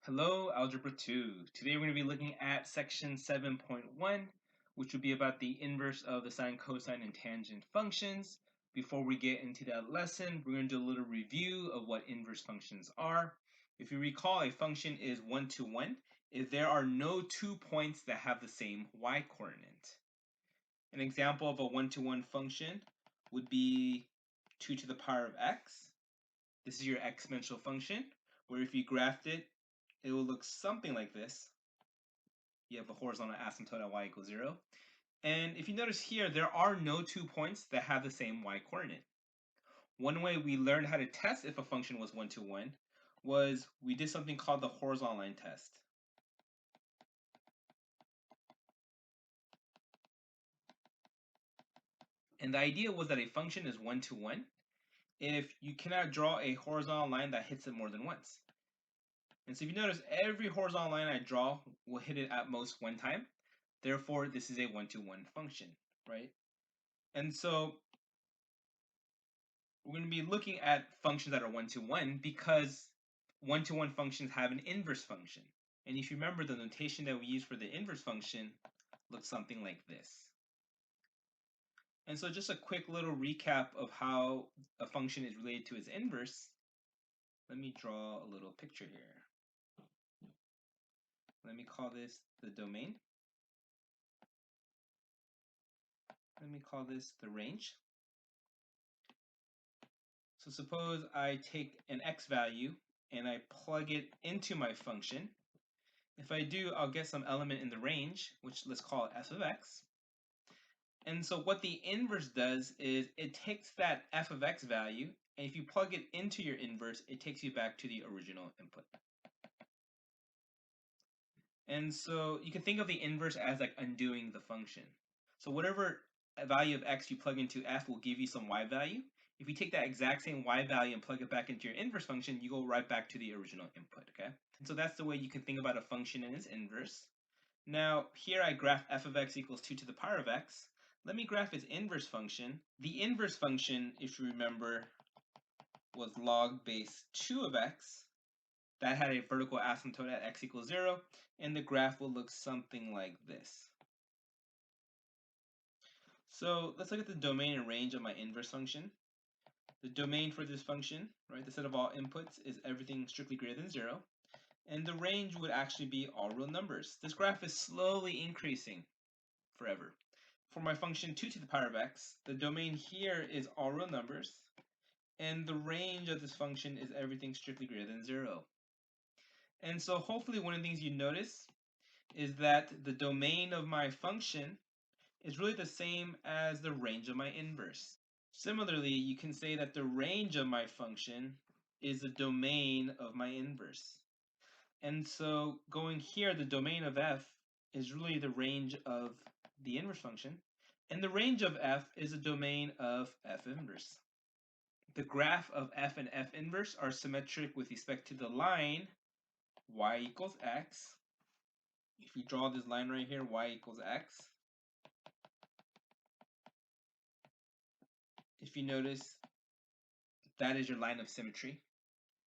Hello, Algebra 2. Today we're going to be looking at section 7.1, which will be about the inverse of the sine, cosine, and tangent functions. Before we get into that lesson, we're going to do a little review of what inverse functions are. If you recall, a function is one-to-one if there are no 2 points that have the same y-coordinate. An example of a one-to-one function would be 2 to the power of x. This is your exponential function, where if you graphed it, it will look something like this. You have a horizontal asymptote at y equals 0. And if you notice here, there are no 2 points that have the same y-coordinate. One way we learned how to test if a function was one-to-one was we did something called the horizontal line test. And the idea was that a function is one-to-one if you cannot draw a horizontal line that hits it more than once. And so if you notice, every horizontal line I draw will hit it at most one time. Therefore, this is a one-to-one function, right? And so we're going to be looking at functions that are one-to-one because one-to-one functions have an inverse function. And if you remember, the notation that we use for the inverse function looks something like this. And so just a quick little recap of how a function is related to its inverse. Let me draw a little picture here. Let me call this the domain. Let me call this the range. So suppose I take an x value and I plug it into my function. If I do, I'll get some element in the range, which let's call it f of x. And so what the inverse does is it takes that f of x value, and if you plug it into your inverse, it takes you back to the original input. And so you can think of the inverse as like undoing the function. So whatever value of x you plug into f will give you some y value. If you take that exact same y value and plug it back into your inverse function, you go right back to the original input, okay? And so that's the way you can think about a function and its inverse. Now, here I graph f of x equals 2 to the power of x. Let me graph its inverse function. The inverse function, if you remember, was log base 2 of x. That had a vertical asymptote at x equals 0, and the graph will look something like this. So let's look at the domain and range of my inverse function. The domain for this function, right, the set of all inputs, is everything strictly greater than 0. And the range would actually be all real numbers. This graph is slowly increasing forever. For my function 2 to the power of x, the domain here is all real numbers, and the range of this function is everything strictly greater than 0. And so hopefully one of the things you notice is that the domain of my function is really the same as the range of my inverse. Similarly, you can say that the range of my function is the domain of my inverse. And so going here, the domain of f is really the range of the inverse function, and the range of f is the domain of f inverse. The graph of f and f inverse are symmetric with respect to the line y equals x. If you draw this line right here, y equals x, if you notice, that is your line of symmetry.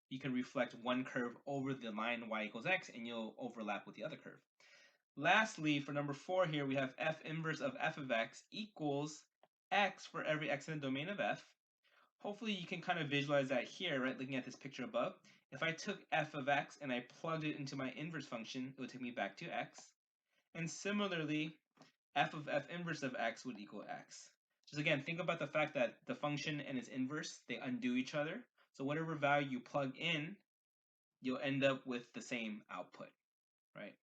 You can reflect one curve over the line y equals x, and you'll overlap with the other curve. Lastly, for number 4 here, we have f inverse of f of x equals x for every x in the domain of f. Hopefully you can kind of visualize that here, right, looking at this picture above. If I took f of x and I plugged it into my inverse function, it would take me back to x. And similarly, f of f inverse of x would equal x. Just again, think about the fact that the function and its inverse, they undo each other. So whatever value you plug in, you'll end up with the same output, right?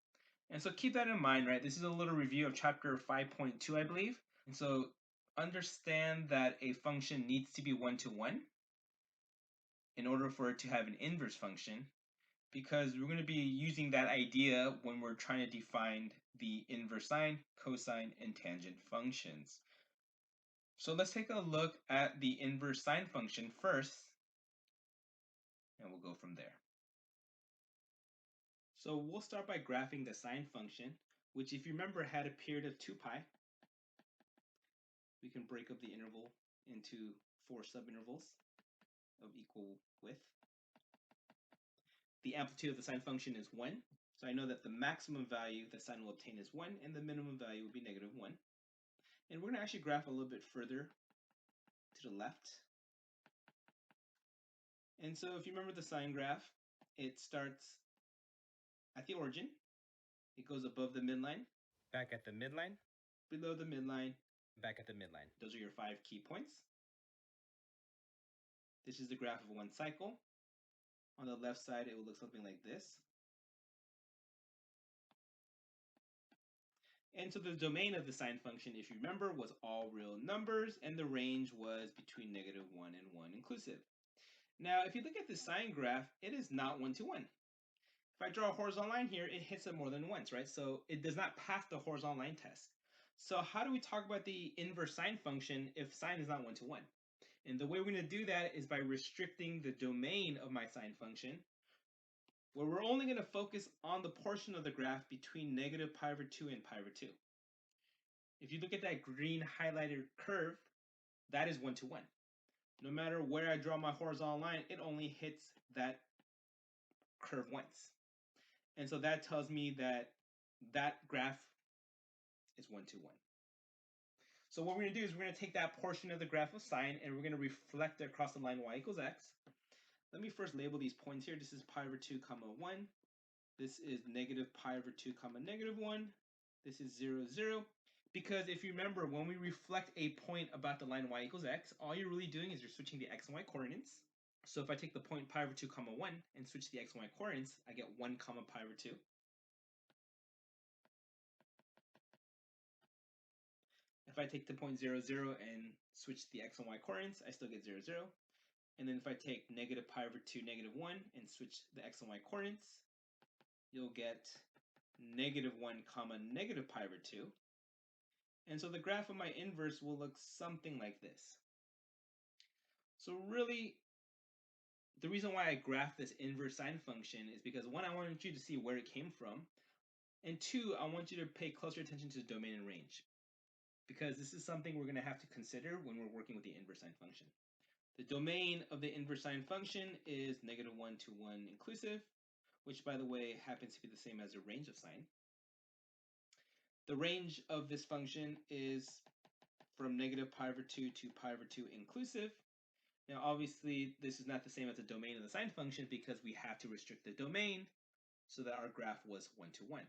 And so keep that in mind, right? This is a little review of chapter 5.2, I believe. And so understand that a function needs to be one-to-one in order for it to have an inverse function, because we're going to be using that idea when we're trying to define the inverse sine, cosine, and tangent functions. So let's take a look at the inverse sine function first, and we'll go from there. So we'll start by graphing the sine function, which if you remember had a period of 2 pi. We can break up the interval into 4 subintervals of equal width. the amplitude of the sine function is 1. So I know that the maximum value that sine will obtain is 1, and the minimum value will be negative 1. And we're going to actually graph a little bit further to the left. And so if you remember the sine graph, it starts at the origin. It goes above the midline, back at the midline, below the midline, back at the midline. Those are your 5 key points. This is the graph of one cycle. On the left side, it will look something like this. And so the domain of the sine function, if you remember, was all real numbers, and the range was between negative 1 and 1 inclusive. Now, if you look at the sine graph, it is not 1 to 1. If I draw a horizontal line here, it hits it more than once, right? So it does not pass the horizontal line test. So how do we talk about the inverse sine function if sine is not 1 to 1? And the way we're going to do that is by restricting the domain of my sine function, where we're only going to focus on the portion of the graph between negative pi over 2 and pi over 2. If you look at that green highlighted curve, that is 1 to 1. No matter where I draw my horizontal line, it only hits that curve once. And so that tells me that that graph is 1 to 1. So what we're going to do is we're going to take that portion of the graph of sine and we're going to reflect it across the line y equals x. Let me first label these points here. This is pi over 2 comma 1. This is negative pi over 2 comma negative 1. This is 0, 0. Because if you remember, when we reflect a point about the line y equals x, all you're really doing is you're switching the x and y coordinates. So if I take the point pi over 2 comma 1 and switch the x and y coordinates, I get 1 comma pi over 2. If I take the point 0, 0 and switch the x and y coordinates, I still get 0, 0. And then if I take negative pi over 2, negative 1 and switch the x and y coordinates, you'll get negative 1 comma negative pi over 2. And so the graph of my inverse will look something like this. So really, the reason why I graph this inverse sine function is because one, I want you to see where it came from. And two, I want you to pay closer attention to domain and range, because this is something we're going to have to consider when we're working with the inverse sine function. The domain of the inverse sine function is negative 1 to 1 inclusive, which by the way happens to be the same as the range of sine. The range of this function is from negative pi over 2 to pi over 2 inclusive. Now obviously this is not the same as the domain of the sine function because we have to restrict the domain so that our graph was 1 to 1.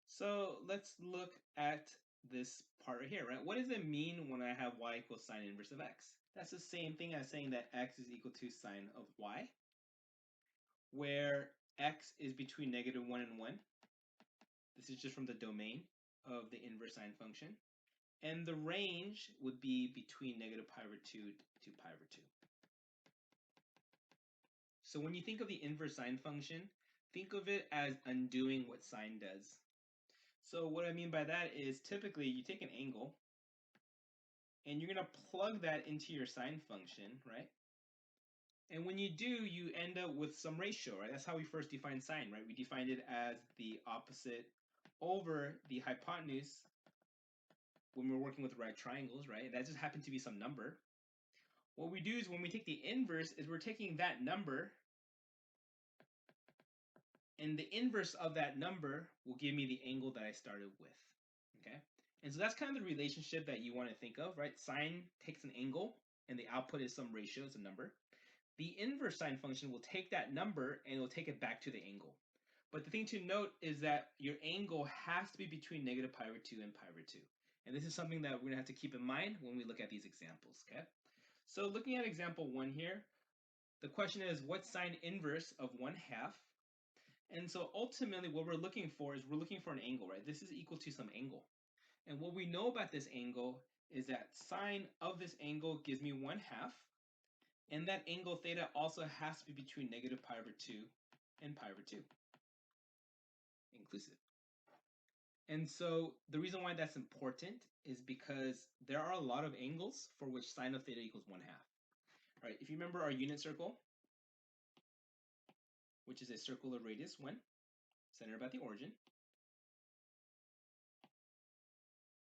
So let's look at this part right here, right? What does it mean when I have y equals sine inverse of x? That's the same thing as saying that x is equal to sine of y, where x is between negative 1 and 1. This is just from the domain of the inverse sine function. And the range would be between negative pi over 2 to pi over 2. So when you think of the inverse sine function, think of it as undoing what sine does. So what I mean by that is typically you take an angle and you're going to plug that into your sine function, right? And when you do, you end up with some ratio, right? That's how we first defined sine, right? We defined it as the opposite over the hypotenuse when we're working with right triangles, right? That just happened to be some number. What we do is when we take the inverse is we're taking that number, and the inverse of that number will give me the angle that I started with, okay? And so that's kind of the relationship that you want to think of, right? Sine takes an angle, and the output is some ratio, it's a number. The inverse sine function will take that number, and it will take it back to the angle. But the thing to note is that your angle has to be between negative pi over 2 and pi over 2. And this is something that we're going to have to keep in mind when we look at these examples, okay? So looking at example 1 here, the question is, what's sine inverse of 1/2? And so ultimately what we're looking for is we're looking for an angle, right? This is equal to some angle. And what we know about this angle is that sine of this angle gives me 1/2. And that angle theta also has to be between negative pi over 2 and pi over 2, inclusive. And so the reason why that's important is because there are a lot of angles for which sine of theta equals 1/2. Right? If you remember our unit circle, which is a circle of radius 1, centered about the origin,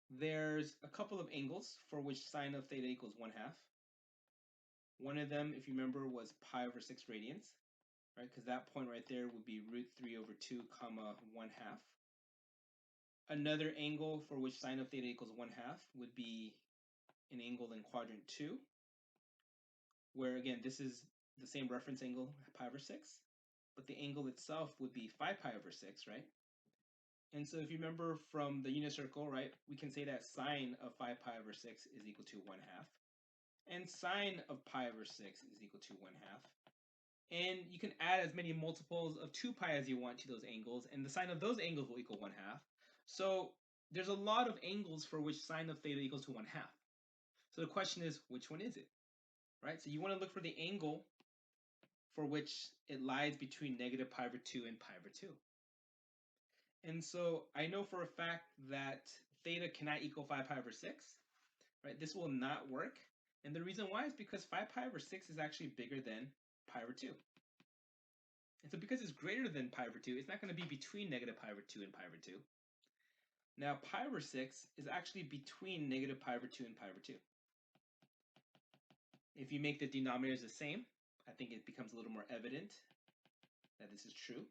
there's a couple of angles for which sine of theta equals 1/2. One of them, if you remember, was pi over 6 radians. right? Because that point right there would be root 3 over 2 comma 1/2. Another angle for which sine of theta equals 1/2 would be an angle in quadrant 2, where again, this is the same reference angle, pi over 6, but the angle itself would be 5 pi over 6, right? And so if you remember from the unit circle, right, we can say that sine of 5 pi over 6 is equal to 1/2, and sine of pi over 6 is equal to 1/2. And you can add as many multiples of 2 pi as you want to those angles, and the sine of those angles will equal 1/2. So there's a lot of angles for which sine of theta equals to 1/2. So the question is, which one is it, right? So you want to look for the angle for which it lies between negative pi over 2 and pi over 2. And so I know for a fact that theta cannot equal 5 pi over 6, right? This will not work. And the reason why is because 5 pi over 6 is actually bigger than pi over 2. And so because it's greater than pi over 2, it's not going to be between negative pi over 2 and pi over 2. Now pi over 6 is actually between negative pi over 2 and pi over 2. If you make the denominators the same, I think it becomes a little more evident that this is true.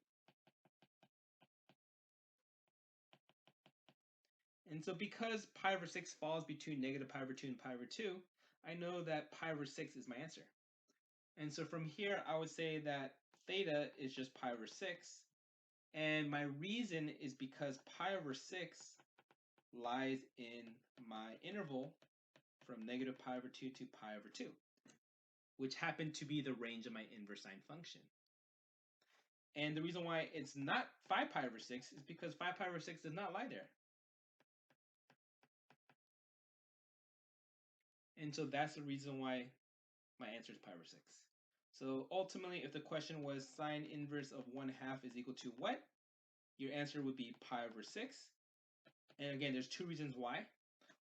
And so because pi over 6 falls between negative pi over 2 and pi over 2, I know that pi over 6 is my answer. And so from here, I would say that theta is just pi over 6. And my reason is because pi over 6 lies in my interval from negative pi over 2 to pi over 2, which happened to be the range of my inverse sine function. And the reason why it's not 5 pi over 6 is because 5 pi over 6 does not lie there. And so that's the reason why my answer is pi over 6. So ultimately, if the question was sine inverse of 1/2 is equal to what? Your answer would be pi over 6. And again, there's two reasons why.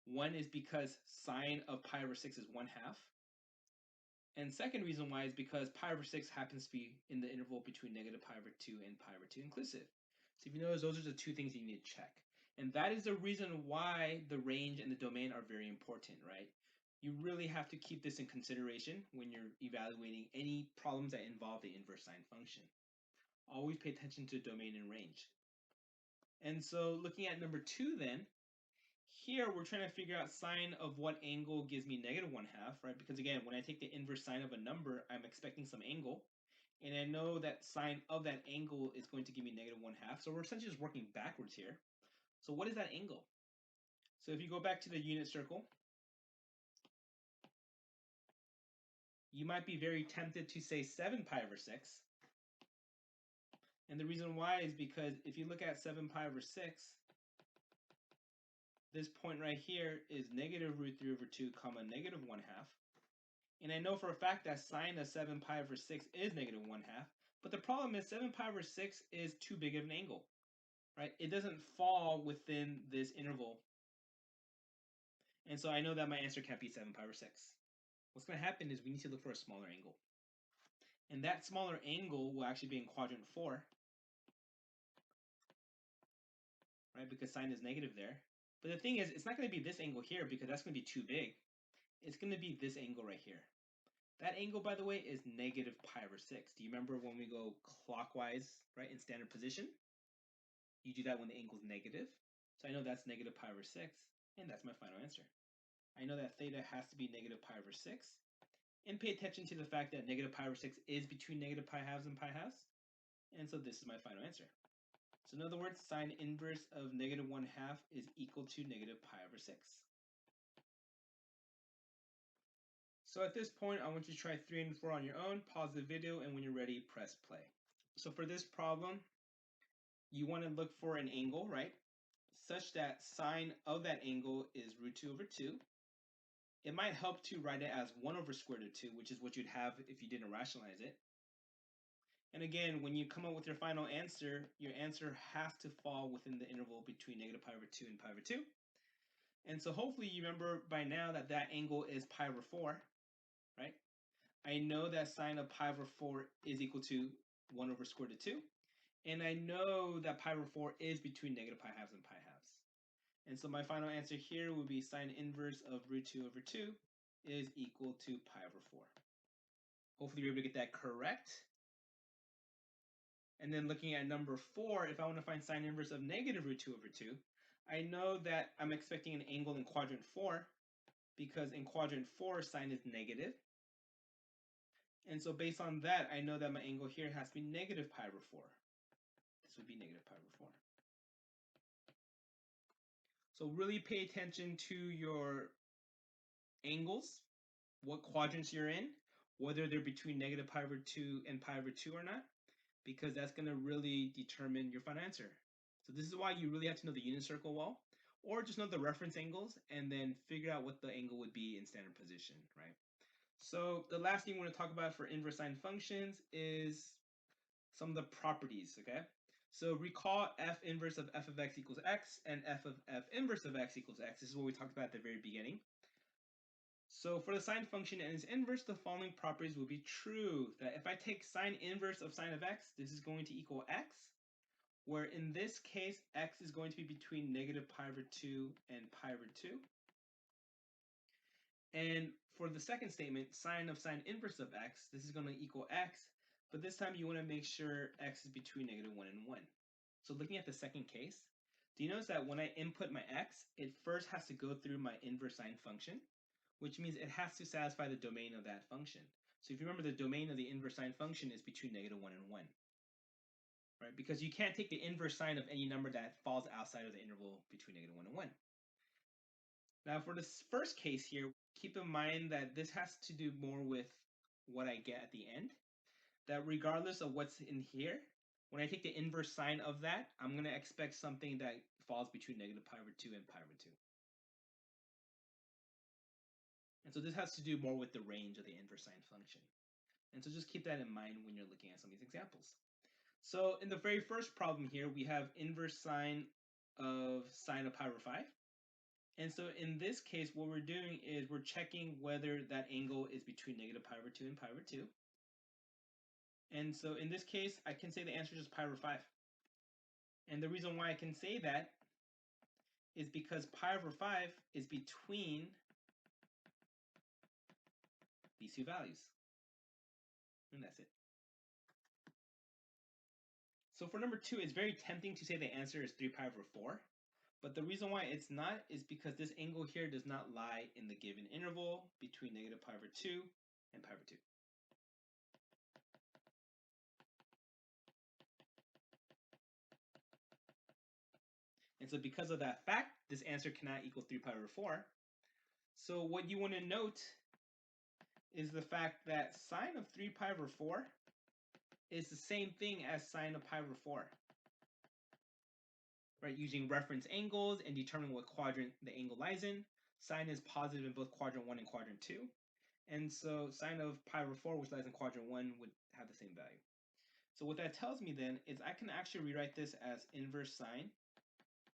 One is because sine of pi over 6 is 1/2. And second reason why is because pi over 6 happens to be in the interval between negative pi over 2 and pi over 2 inclusive. So if you notice, those are the two things you need to check. And that is the reason why the range and the domain are very important, right? You really have to keep this in consideration when you're evaluating any problems that involve the inverse sine function. Always pay attention to domain and range. And so looking at number 2 then, here we're trying to figure out sine of what angle gives me negative 1/2, right? Because again, when I take the inverse sine of a number, I'm expecting some angle. And I know that sine of that angle is going to give me negative 1/2. So we're essentially just working backwards here. So what is that angle? So if you go back to the unit circle, you might be very tempted to say 7 pi over 6. And the reason why is because if you look at 7 pi over 6, this point right here is negative root 3 over 2 comma negative 1/2. And I know for a fact that sine of 7 pi over 6 is negative 1/2. But the problem is 7 pi over 6 is too big of an angle, right? It doesn't fall within this interval. And so I know that my answer can't be 7 pi over 6. What's going to happen is we need to look for a smaller angle. And that smaller angle will actually be in quadrant 4, right? Because sine is negative there. But the thing is, it's not going to be this angle here because that's going to be too big. It's going to be this angle right here. That angle, by the way, is negative pi over 6. Do you remember when we go clockwise, right, in standard position? You do that when the angle is negative. So I know that's negative pi over 6, and that's my final answer. I know that theta has to be negative pi over 6. And pay attention to the fact that negative pi over 6 is between negative pi halves and pi halves. And so this is my final answer. So in other words, sine inverse of negative 1/2 is equal to negative pi over 6. So at this point, I want you to try 3 and 4 on your own, pause the video, and when you're ready, press play. So for this problem, you want to look for an angle, right? Such that sine of that angle is root 2 over 2. It might help to write it as 1 over square root of 2, which is what you'd have if you didn't rationalize it. And again, when you come up with your final answer, your answer has to fall within the interval between negative pi over 2 and pi over 2. And so hopefully you remember by now that that angle is pi over 4, right? I know that sine of pi over 4 is equal to 1 over square root of 2. And I know that pi over 4 is between negative pi halves and pi halves. And so my final answer here would be sine inverse of root 2 over 2 is equal to pi over 4. Hopefully you're able to get that correct. And then looking at number 4, if I want to find sine inverse of negative root 2 over 2, I know that I'm expecting an angle in quadrant 4 because in quadrant 4, sine is negative. And so based on that, I know that my angle here has to be negative pi over 4. This would be negative pi over 4. So really pay attention to your angles, what quadrants you're in, whether they're between negative pi over 2 and pi over 2 or not, because that's going to really determine your final answer. So this is why you really have to know the unit circle well, or just know the reference angles and then figure out what the angle would be in standard position, right? So the last thing we're going to talk about for inverse sine functions is some of the properties, okay? So recall f inverse of f of x equals x and f of f inverse of x equals x. This is what we talked about at the very beginning. So for the sine function and its inverse, the following properties will be true. That if I take sine inverse of sine of x, this is going to equal x, where in this case, x is going to be between negative pi over 2 and pi over 2. And for the second statement, sine of sine inverse of x, this is going to equal x, but this time you want to make sure x is between negative 1 and 1. So looking at the second case, do you notice that when I input my x, it first has to go through my inverse sine function, which means it has to satisfy the domain of that function. So if you remember, the domain of the inverse sine function is between negative 1 and 1, right? Because you can't take the inverse sine of any number that falls outside of the interval between negative 1 and 1. Now for this first case here, keep in mind that this has to do more with what I get at the end. That regardless of what's in here, when I take the inverse sine of that, I'm going to expect something that falls between negative pi over 2 and pi over 2. And so this has to do more with the range of the inverse sine function. And so just keep that in mind when you're looking at some of these examples. So in the very first problem here, we have inverse sine of sine of pi over 5. And so in this case, what we're doing is we're checking whether that angle is between negative pi over 2 and pi over 2. And so in this case, I can say the answer is just pi over 5. And the reason why I can say that is because pi over 5 is between these two values. And that's it. So for number 2, it's very tempting to say the answer is 3 pi over 4. But the reason why it's not is because this angle here does not lie in the given interval between negative pi over 2 and pi over 2. And so because of that fact, this answer cannot equal 3 pi over 4. So what you want to note is the fact that sine of 3 pi over 4 is the same thing as sine of pi over 4. Right, using reference angles and determining what quadrant the angle lies in. Sine is positive in both quadrant 1 and quadrant 2. And so sine of pi over 4, which lies in quadrant 1, would have the same value. So what that tells me then is I can actually rewrite this as inverse sine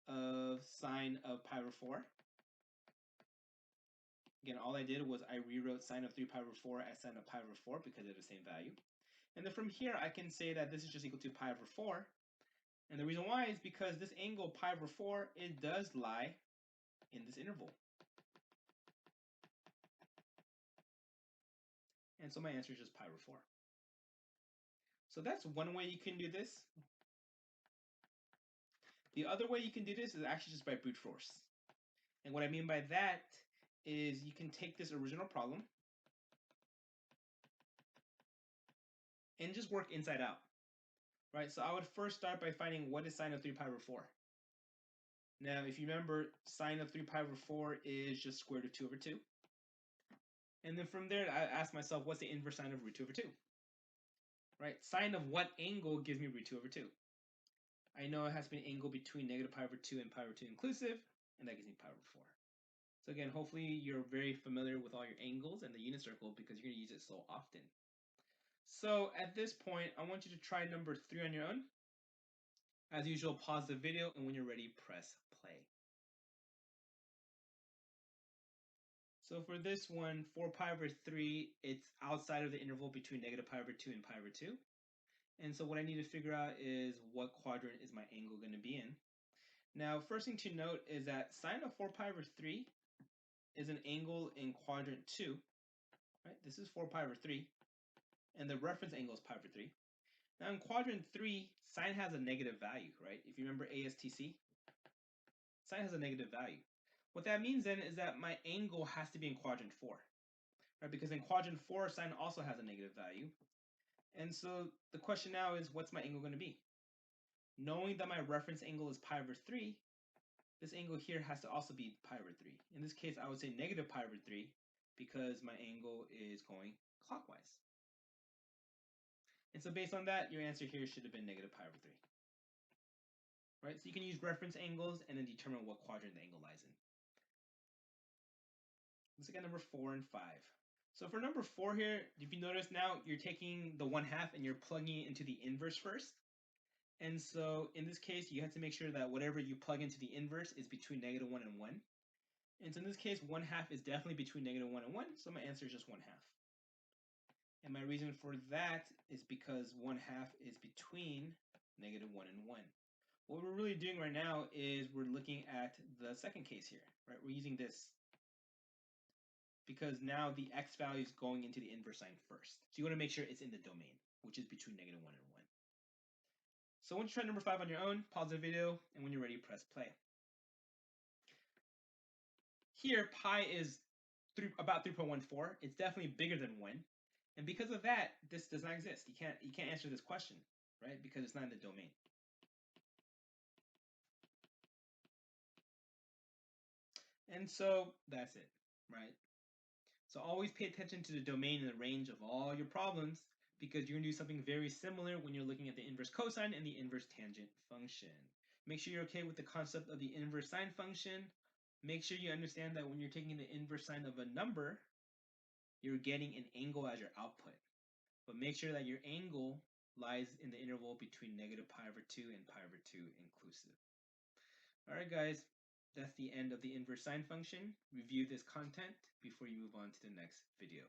of pi over 4. Again, all I did was I rewrote sine of 3 pi over 4 as sine of pi over 4 because they're the same value. And then from here, I can say that this is just equal to pi over 4. And the reason why is because this angle pi over 4, it does lie in this interval. And so my answer is just pi over 4. So that's one way you can do this. The other way you can do this is actually just by brute force. And what I mean by that is you can take this original problem and just work inside out. Right, so I would first start by finding what is sine of 3 pi over 4. Now, if you remember, sine of 3 pi over 4 is just square root of 2 over 2. And then from there, I ask myself, what's the inverse sine of root 2 over 2? Right, sine of what angle gives me root 2 over 2? I know it has to be an angle between negative pi over 2 and pi over 2 inclusive, and that gives me pi over 4. So again, hopefully you're very familiar with all your angles and the unit circle because you're going to use it so often. So at this point, I want you to try number 3 on your own. As usual, pause the video, and when you're ready, press play. So for this one, 4 pi over 3, it's outside of the interval between negative pi over 2 and pi over 2. And so what I need to figure out is what quadrant is my angle going to be in. Now, first thing to note is that sine of 4 pi over 3 is an angle in quadrant 2. Right? This is 4 pi over 3, and the reference angle is pi over 3. Now in quadrant 3, sine has a negative value, right? If you remember ASTC, sine has a negative value. What that means then is that my angle has to be in quadrant 4, right? Because in quadrant 4, sine also has a negative value. And so the question now is, what's my angle going to be? Knowing that my reference angle is pi over 3, this angle here has to also be pi over 3. In this case, I would say negative pi over 3 because my angle is going clockwise. And so based on that, your answer here should have been negative pi over 3. Right? So you can use reference angles and then determine what quadrant the angle lies in. Let's look at number 4 and 5. So for number 4 here, if you notice now, you're taking the 1/2 and you're plugging it into the inverse first. And so in this case, you have to make sure that whatever you plug into the inverse is between -1 and 1. And so in this case, 1/2 is definitely between -1 and 1, so my answer is just 1/2. And my reason for that is because 1/2 is between -1 and 1. What we're really doing right now is we're looking at the second case here, right? We're using this because now the x value is going into the inverse sign first. So you want to make sure it's in the domain, which is between -1 and 1. So once you try number 5 on your own, pause the video, and when you're ready, press play. Here, pi is about 3.14. It's definitely bigger than 1. And because of that, this does not exist. You can't answer this question, right? Because it's not in the domain. And so that's it, right? So always pay attention to the domain and the range of all your problems because you're going to do something very similar when you're looking at the inverse cosine and the inverse tangent function. Make sure you're okay with the concept of the inverse sine function. Make sure you understand that when you're taking the inverse sine of a number, you're getting an angle as your output. But make sure that your angle lies in the interval between negative pi over 2 and pi over 2 inclusive. All right, guys, that's the end of the inverse sine function. Review this content before you move on to the next video.